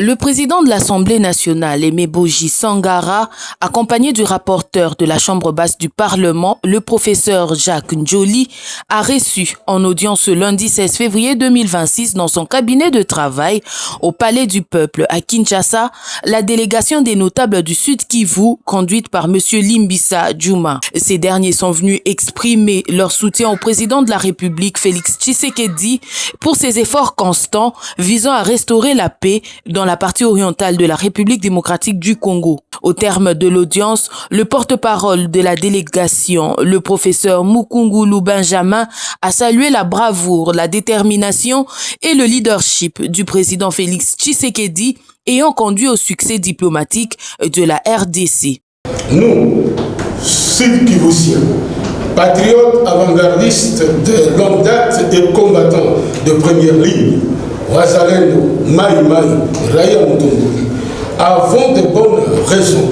Le président de l'Assemblée nationale, Aimé Boji Sangara, accompagné du rapporteur de la Chambre basse du Parlement, le professeur Jacques Njoli, a reçu en audience ce lundi 16 février 2026 dans son cabinet de travail au Palais du Peuple à Kinshasa, la délégation des notables du Sud Kivu, conduite par M. Limbisa Djouma. Ces derniers sont venus exprimer leur soutien au président de la République, Félix Tshisekedi, pour ses efforts constants visant à restaurer la paix dans la partie orientale de la République démocratique du Congo. Au terme de l'audience, le porte-parole de la délégation, le professeur Mukungulu Benjamin, a salué la bravoure, la détermination et le leadership du président Félix Tshisekedi ayant conduit au succès diplomatique de la RDC. Nous, Sud-Kivusiens, patriotes avant-gardistes de longue date et combattants de première ligne, Wazalendo, Mai Mai, Raya Mutombo, avons de bonnes raisons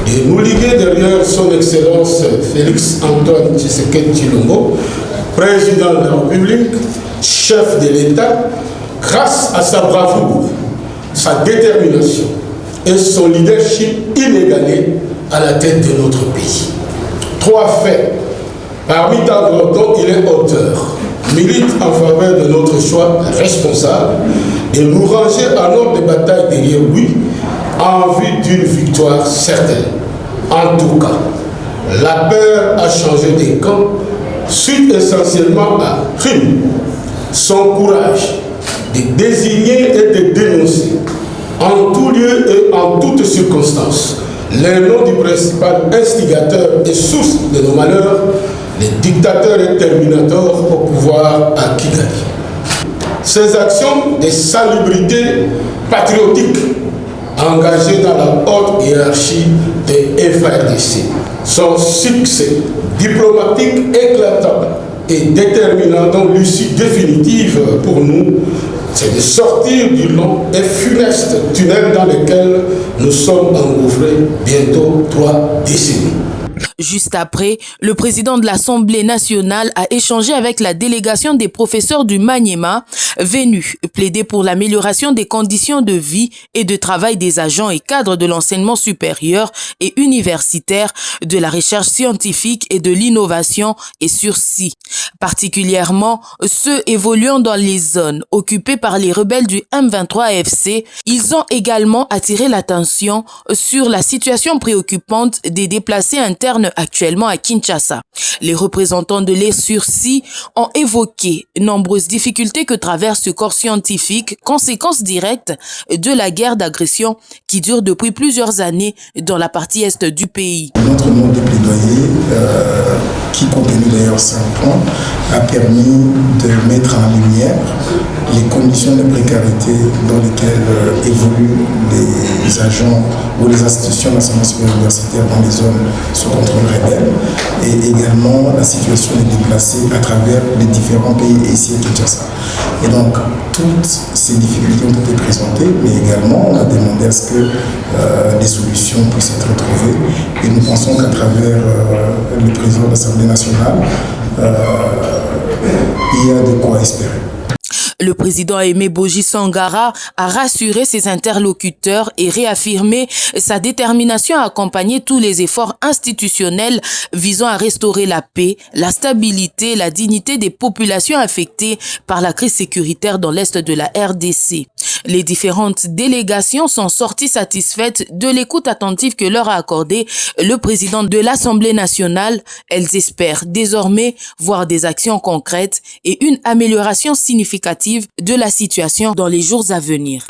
de nous liguer derrière son Excellence Félix Antoine Tshisekedi Tshilombo, président de la République, chef de l'État, grâce à sa bravoure, sa détermination et son leadership inégalé à la tête de notre pays. Trois faits, parmi tant d'autres dont il est auteur, milite en faveur de notre choix responsable de nous ranger à l'ordre de bataille derrière lui en vue d'une victoire certaine. En tout cas, la peur a changé de camp suite essentiellement à son courage de désigner et de dénoncer en tout lieu et en toutes circonstances les noms du principal instigateur et source de nos malheurs, les dictateurs et terminateurs au pouvoir à Kigali. Ces actions de salubrité patriotique engagées dans la haute hiérarchie des FARDC, son succès diplomatique éclatant et déterminant dans l'issue définitive pour nous, c'est de sortir du long et funeste tunnel dans lequel nous sommes engouffrés bientôt 3 décennies. Juste après, le président de l'Assemblée nationale a échangé avec la délégation des professeurs du Maniema, venus plaider pour l'amélioration des conditions de vie et de travail des agents et cadres de l'enseignement supérieur et universitaire, de la recherche scientifique et de l'innovation et sursis, particulièrement ceux évoluant dans les zones occupées par les rebelles du M23 AFC. Ils ont également attiré l'attention sur la situation préoccupante des déplacés internes actuellement à Kinshasa. Les représentants de les sursis ont évoqué nombreuses difficultés que traverse ce corps scientifique, conséquence directe de la guerre d'agression qui dure depuis plusieurs années dans la partie est du pays. Notre mode de plaidoyer, qui contenu d'ailleurs 5 points, a permis de mettre en lumière les conditions de précarité dans lesquelles évoluent les agents ou les institutions d'enseignement supérieur universitaire dans les zones sous contrôle rebelle, et également la situation des déplacés à travers les différents pays ici à Kinshasa. Et donc, toutes ces difficultés ont été présentées, mais également on a demandé à ce que des solutions puissent être trouvées. Et nous pensons qu'à travers le président de l'Assemblée nationale, il y a de quoi espérer. Le président Aimé Boji Sangara a rassuré ses interlocuteurs et réaffirmé sa détermination à accompagner tous les efforts institutionnels visant à restaurer la paix, la stabilité et la dignité des populations affectées par la crise sécuritaire dans l'est de la RDC. Les différentes délégations sont sorties satisfaites de l'écoute attentive que leur a accordé le président de l'Assemblée nationale. Elles espèrent désormais voir des actions concrètes et une amélioration significative de la situation dans les jours à venir.